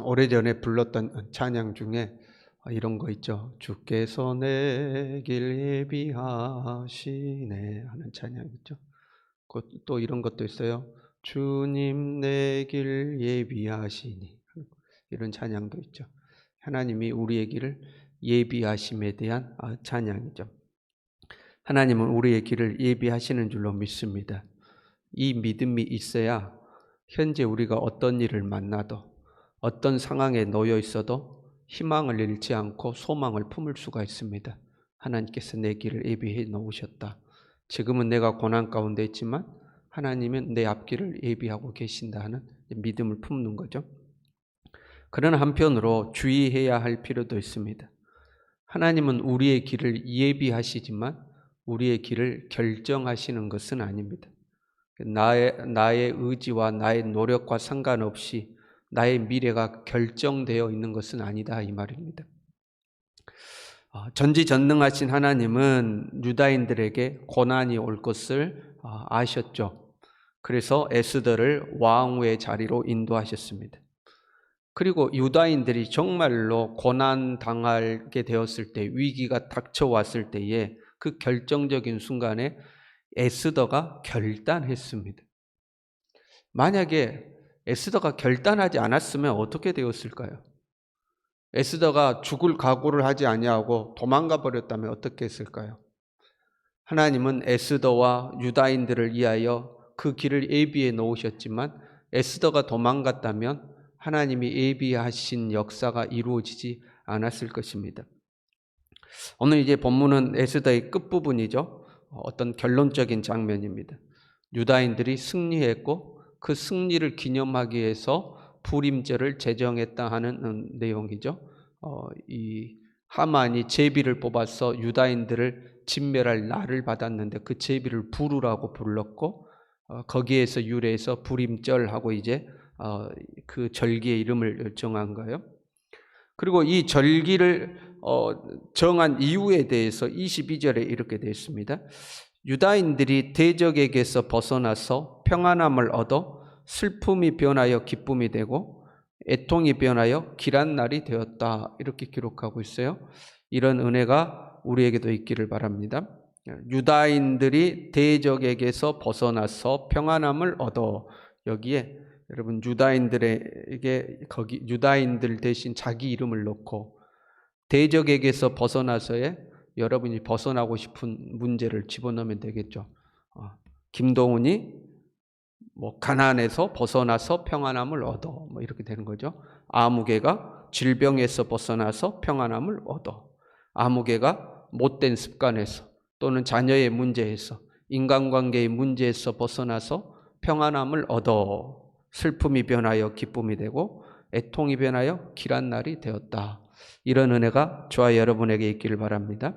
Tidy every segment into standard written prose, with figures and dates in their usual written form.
오래전에 불렀던 찬양 중에 이런 거 있죠. 주께서 내 길 예비하시네 하는 찬양 있죠. 또 이런 것도 있어요. 주님 내 길 예비하시니, 이런 찬양도 있죠. 하나님이 우리의 길을 예비하심에 대한 찬양이죠. 하나님은 우리의 길을 예비하시는 줄로 믿습니다. 이 믿음이 있어야 현재 우리가 어떤 일을 만나도, 어떤 상황에 놓여 있어도 희망을 잃지 않고 소망을 품을 수가 있습니다. 하나님께서 내 길을 예비해 놓으셨다. 지금은 내가 고난 가운데 있지만 하나님은 내 앞길을 예비하고 계신다 하는 믿음을 품는 거죠. 그러나 한편으로 주의해야 할 필요도 있습니다. 하나님은 우리의 길을 예비하시지만 우리의 길을 결정하시는 것은 아닙니다. 나의 의지와 나의 노력과 상관없이 나의 미래가 결정되어 있는 것은 아니다, 이 말입니다. 전지전능하신 하나님은 유다인들에게 고난이 올 것을 아셨죠. 그래서 에스더를 왕후의 자리로 인도하셨습니다. 그리고 유다인들이 정말로 고난당하게 되었을 때, 위기가 닥쳐왔을 때에 그 결정적인 순간에 에스더가 결단했습니다. 만약에 에스더가 결단하지 않았으면 어떻게 되었을까요? 에스더가 죽을 각오를 하지 아니하고 도망가 버렸다면 어떻게 했을까요? 하나님은 에스더와 유다인들을 위하여 그 길을 예비해 놓으셨지만 에스더가 도망갔다면 하나님이 예비하신 역사가 이루어지지 않았을 것입니다. 오늘 이제 본문은 에스더의 끝부분이죠. 어떤 결론적인 장면입니다. 유다인들이 승리했고 그 승리를 기념하기 위해서 부림절을 제정했다 하는 내용이죠. 이 하만이 제비를 뽑아서 유다인들을 진멸할 날을 받았는데 그 제비를 부르라고 불렀고, 거기에서 유래해서 부림절하고 이제 그 절기의 이름을 정한 거예요. 그리고 이 절기를 정한 이유에 대해서 22절에 이렇게 되어 있습니다. 유다인들이 대적에게서 벗어나서 평안함을 얻어 슬픔이 변하여 기쁨이 되고 애통이 변하여 길한 날이 되었다, 이렇게 기록하고 있어요. 이런 은혜가 우리에게도 있기를 바랍니다. 유다인들이 대적에게서 벗어나서 평안함을 얻어, 여기에 여러분 유다인들에게 거기 유다인들 대신 자기 이름을 넣고 대적에게서 벗어나서의 여러분이 벗어나고 싶은 문제를 집어넣으면 되겠죠. 김동훈이 가난에서 벗어나서 평안함을 얻어, 이렇게 되는 거죠. 아무개가 질병에서 벗어나서 평안함을 얻어, 아무개가 못된 습관에서 또는 자녀의 문제에서 인간관계의 문제에서 벗어나서 평안함을 얻어 슬픔이 변하여 기쁨이 되고 애통이 변하여 길한 날이 되었다. 이런 은혜가 저와 여러분에게 있기를 바랍니다.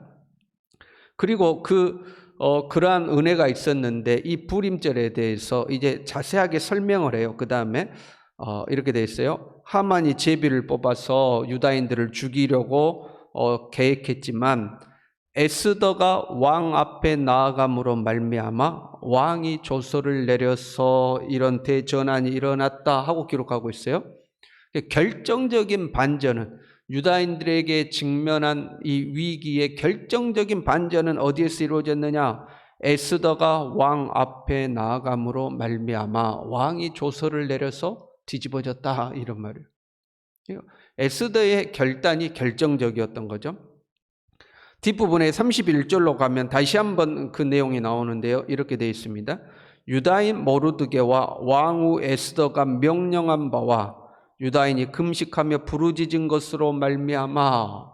그리고 그러한 은혜가 있었는데 이 부림절에 대해서 이제 자세하게 설명을 해요. 그 다음에 이렇게 돼 있어요. 하만이 제비를 뽑아서 유다인들을 죽이려고 계획했지만 에스더가 왕 앞에 나아감으로 말미암아 왕이 조서를 내려서 이런 대전환이 일어났다 하고 기록하고 있어요. 결정적인 반전은, 유다인들에게 직면한 이 위기의 결정적인 반전은 어디에서 이루어졌느냐? 에스더가 왕 앞에 나아감으로 말미암아 왕이 조서를 내려서 뒤집어졌다, 이런 말이에요. 에스더의 결단이 결정적이었던 거죠. 뒷부분에 31절로 가면 다시 한번 그 내용이 나오는데요. 이렇게 되어 있습니다. 유다인 모르드게와 왕후 에스더가 명령한 바와 유다인이 금식하며 부르짖은 것으로 말미암아,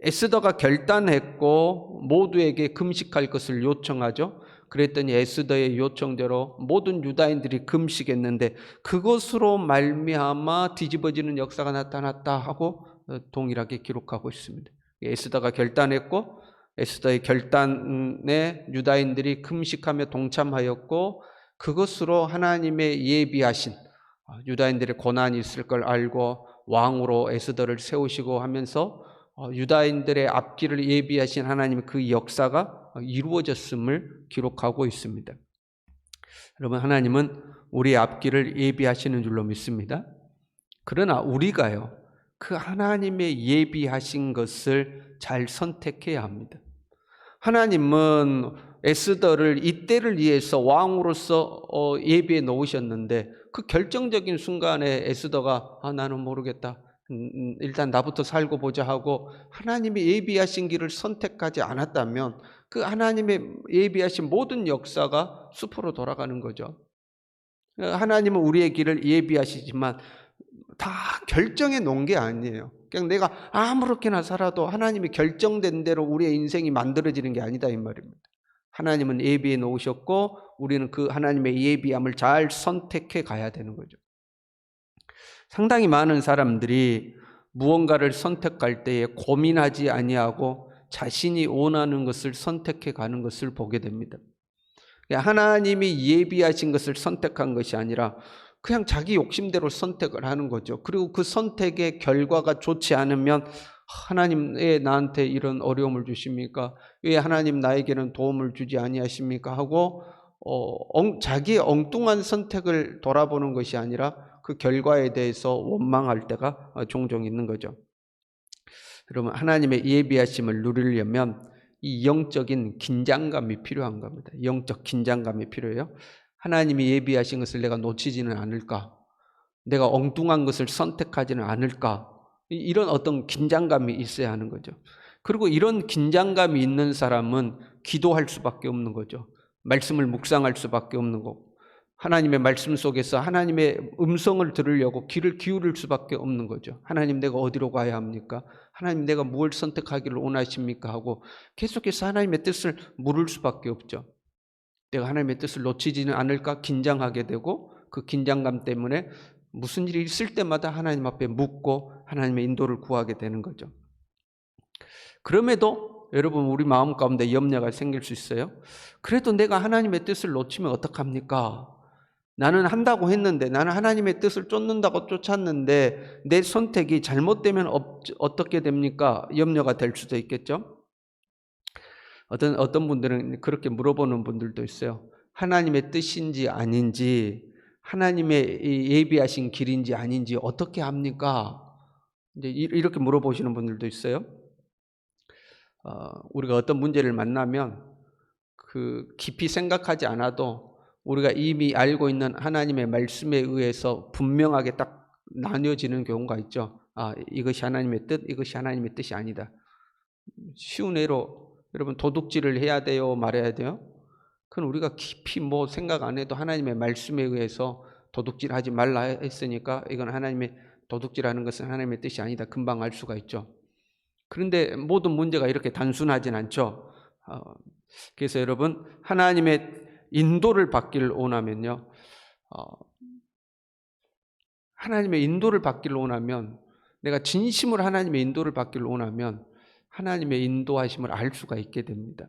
에스더가 결단했고 모두에게 금식할 것을 요청하죠. 그랬더니 에스더의 요청대로 모든 유다인들이 금식했는데 그것으로 말미암아 뒤집어지는 역사가 나타났다 하고 동일하게 기록하고 있습니다. 에스더가 결단했고 에스더의 결단에 유다인들이 금식하며 동참하였고 그것으로 하나님의 예비하신, 유다인들의 고난이 있을 걸 알고 왕으로 에스더를 세우시고 하면서 유다인들의 앞길을 예비하신 하나님의 그 역사가 이루어졌음을 기록하고 있습니다. 여러분, 하나님은 우리의 앞길을 예비하시는 줄로 믿습니다. 그러나 우리가요, 그 하나님의 예비하신 것을 잘 선택해야 합니다. 하나님은 에스더를 이때를 위해서 왕으로서 예비해 놓으셨는데 그 결정적인 순간에 에스더가 나는 모르겠다. 일단 나부터 살고 보자 하고 하나님이 예비하신 길을 선택하지 않았다면 그 하나님의 예비하신 모든 역사가 수포로 돌아가는 거죠. 하나님은 우리의 길을 예비하시지만 다 결정해 놓은 게 아니에요. 그냥 내가 아무렇게나 살아도 하나님이 결정된 대로 우리의 인생이 만들어지는 게 아니다 이 말입니다. 하나님은 예비해 놓으셨고 우리는 그 하나님의 예비함을 잘 선택해 가야 되는 거죠. 상당히 많은 사람들이 무언가를 선택할 때에 고민하지 아니하고 자신이 원하는 것을 선택해 가는 것을 보게 됩니다. 하나님이 예비하신 것을 선택한 것이 아니라 그냥 자기 욕심대로 선택을 하는 거죠. 그리고 그 선택의 결과가 좋지 않으면 하나님 왜 나한테 이런 어려움을 주십니까? 왜 하나님 나에게는 도움을 주지 아니하십니까? 하고 자기의 엉뚱한 선택을 돌아보는 것이 아니라 그 결과에 대해서 원망할 때가 종종 있는 거죠. 여러분, 하나님의 예비하심을 누리려면 이 영적인 긴장감이 필요한 겁니다. 영적 긴장감이 필요해요. 하나님이 예비하신 것을 내가 놓치지는 않을까? 내가 엉뚱한 것을 선택하지는 않을까? 이런 어떤 긴장감이 있어야 하는 거죠. 그리고 이런 긴장감이 있는 사람은 기도할 수밖에 없는 거죠. 말씀을 묵상할 수밖에 없는 거고 하나님의 말씀 속에서 하나님의 음성을 들으려고 귀를 기울일 수밖에 없는 거죠. 하나님 내가 어디로 가야 합니까? 하나님 내가 무엇을 선택하기를 원하십니까? 하고 계속해서 하나님의 뜻을 물을 수밖에 없죠. 내가 하나님의 뜻을 놓치지는 않을까 긴장하게 되고 그 긴장감 때문에 무슨 일이 있을 때마다 하나님 앞에 묻고 하나님의 인도를 구하게 되는 거죠. 그럼에도 여러분 우리 마음 가운데 염려가 생길 수 있어요. 그래도 내가 하나님의 뜻을 놓치면 어떡합니까? 나는 한다고 했는데 나는 하나님의 뜻을 쫓는다고 쫓았는데 내 선택이 잘못되면 어떻게 됩니까? 염려가 될 수도 있겠죠. 어떤 분들은 그렇게 물어보는 분들도 있어요. 하나님의 뜻인지 아닌지 하나님의 예비하신 길인지 아닌지 어떻게 합니까? 이제 이렇게 물어보시는 분들도 있어요. 우리가 어떤 문제를 만나면 그 깊이 생각하지 않아도 우리가 이미 알고 있는 하나님의 말씀에 의해서 분명하게 딱 나뉘어지는 경우가 있죠. 이것이 하나님의 뜻, 이것이 하나님의 뜻이 아니다. 쉬운 예로 여러분 도둑질을 해야 돼요, 말해야 돼요? 그건 우리가 깊이 뭐 생각 안 해도 하나님의 말씀에 의해서 도둑질하지 말라 했으니까 이건 하나님의 도둑질하는 것은 하나님의 뜻이 아니다. 금방 알 수가 있죠. 그런데 모든 문제가 이렇게 단순하진 않죠. 그래서 여러분 하나님의 인도를 받기를 원하면요. 하나님의 인도를 받기를 원하면 내가 진심으로 하나님의 인도를 받기를 원하면 하나님의 인도하심을 알 수가 있게 됩니다.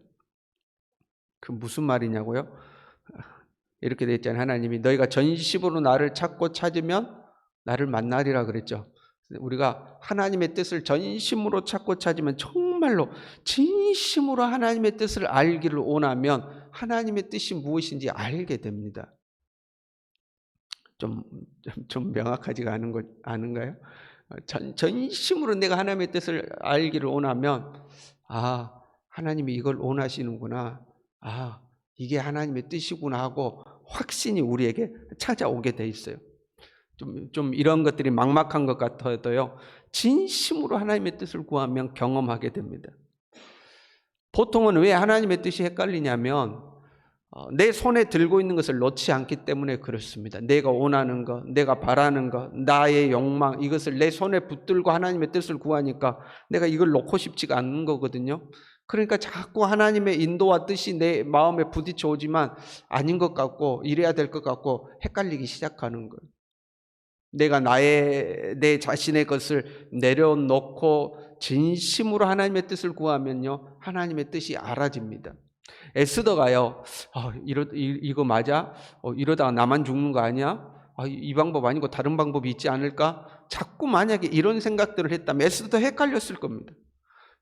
그 무슨 말이냐고요? 이렇게 되어 있잖아요. 하나님이 너희가 전심으로 나를 찾고 찾으면 나를 만나리라 그랬죠. 우리가 하나님의 뜻을 전심으로 찾고 찾으면 정말로 진심으로 하나님의 뜻을 알기를 원하면 하나님의 뜻이 무엇인지 알게 됩니다. 좀 명확하지가 않은가요? 전심으로 내가 하나님의 뜻을 알기를 원하면 하나님이 이걸 원하시는구나. 이게 하나님의 뜻이구나 하고 확신이 우리에게 찾아오게 돼 있어요. 좀 이런 것들이 막막한 것 같아도요. 진심으로 하나님의 뜻을 구하면 경험하게 됩니다. 보통은 왜 하나님의 뜻이 헷갈리냐면 내 손에 들고 있는 것을 놓지 않기 때문에 그렇습니다. 내가 원하는 것, 내가 바라는 것, 나의 욕망 이것을 내 손에 붙들고 하나님의 뜻을 구하니까 내가 이걸 놓고 싶지가 않는 거거든요. 그러니까 자꾸 하나님의 인도와 뜻이 내 마음에 부딪혀 오지만 아닌 것 같고 이래야 될 것 같고 헷갈리기 시작하는 거예요. 내가 내 자신의 것을 내려놓고 진심으로 하나님의 뜻을 구하면요 하나님의 뜻이 알아집니다. 에스더가요 이거 맞아? 이러다가 나만 죽는 거 아니야? 이 방법 아니고 다른 방법이 있지 않을까? 자꾸 만약에 이런 생각들을 했다면 에스더도 헷갈렸을 겁니다.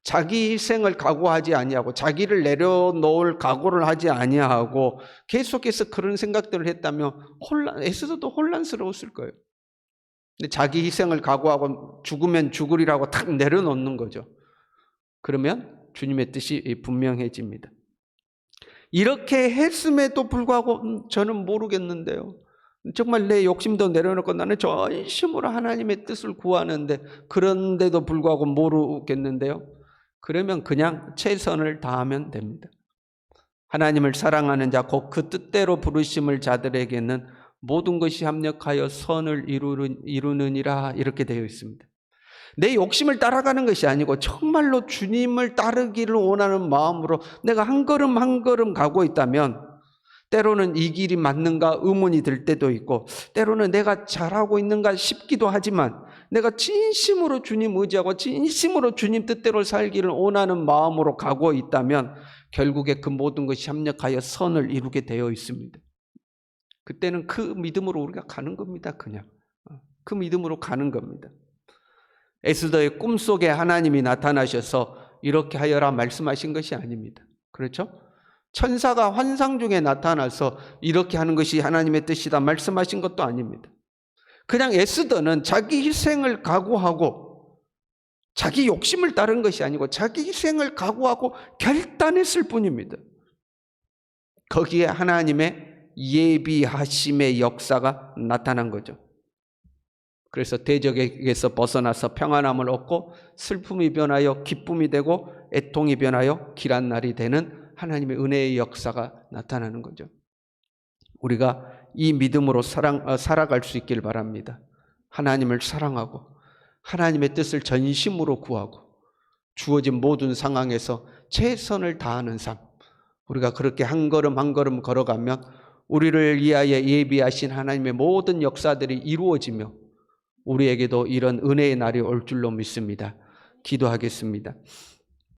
자기 희생을 각오하지 아니하고 자기를 내려놓을 각오를 하지 아니하고 계속해서 그런 생각들을 했다면 에스더도 혼란스러웠을 거예요. 근데 자기 희생을 각오하고 죽으면 죽으리라고 탁 내려놓는 거죠. 그러면 주님의 뜻이 분명해집니다. 이렇게 했음에도 불구하고 저는 모르겠는데요. 정말 내 욕심도 내려놓고 나는 전심으로 하나님의 뜻을 구하는데 그런데도 불구하고 모르겠는데요. 그러면 그냥 최선을 다하면 됩니다. 하나님을 사랑하는 자, 곧 그 뜻대로 부르심을 자들에게는 모든 것이 합력하여 선을 이루느니라 이렇게 되어 있습니다. 내 욕심을 따라가는 것이 아니고 정말로 주님을 따르기를 원하는 마음으로 내가 한 걸음 한 걸음 가고 있다면 때로는 이 길이 맞는가 의문이 들 때도 있고 때로는 내가 잘하고 있는가 싶기도 하지만 내가 진심으로 주님 의지하고 진심으로 주님 뜻대로 살기를 원하는 마음으로 가고 있다면 결국에 그 모든 것이 합력하여 선을 이루게 되어 있습니다. 그때는 그 믿음으로 우리가 가는 겁니다. 그냥 그 믿음으로 가는 겁니다. 에스더의 꿈속에 하나님이 나타나셔서 이렇게 하여라 말씀하신 것이 아닙니다. 그렇죠? 천사가 환상 중에 나타나서 이렇게 하는 것이 하나님의 뜻이다 말씀하신 것도 아닙니다. 그냥 에스더는 자기 희생을 각오하고 자기 욕심을 따른 것이 아니고 자기 희생을 각오하고 결단했을 뿐입니다. 거기에 하나님의 예비하심의 역사가 나타난 거죠. 그래서 대적에게서 벗어나서 평안함을 얻고 슬픔이 변하여 기쁨이 되고 애통이 변하여 길한 날이 되는 하나님의 은혜의 역사가 나타나는 거죠. 우리가 이 믿음으로 살아갈 수 있길 바랍니다. 하나님을 사랑하고 하나님의 뜻을 전심으로 구하고 주어진 모든 상황에서 최선을 다하는 삶, 우리가 그렇게 한 걸음 한 걸음 걸어가면 우리를 위하여 예비하신 하나님의 모든 역사들이 이루어지며 우리에게도 이런 은혜의 날이 올 줄로 믿습니다. 기도하겠습니다.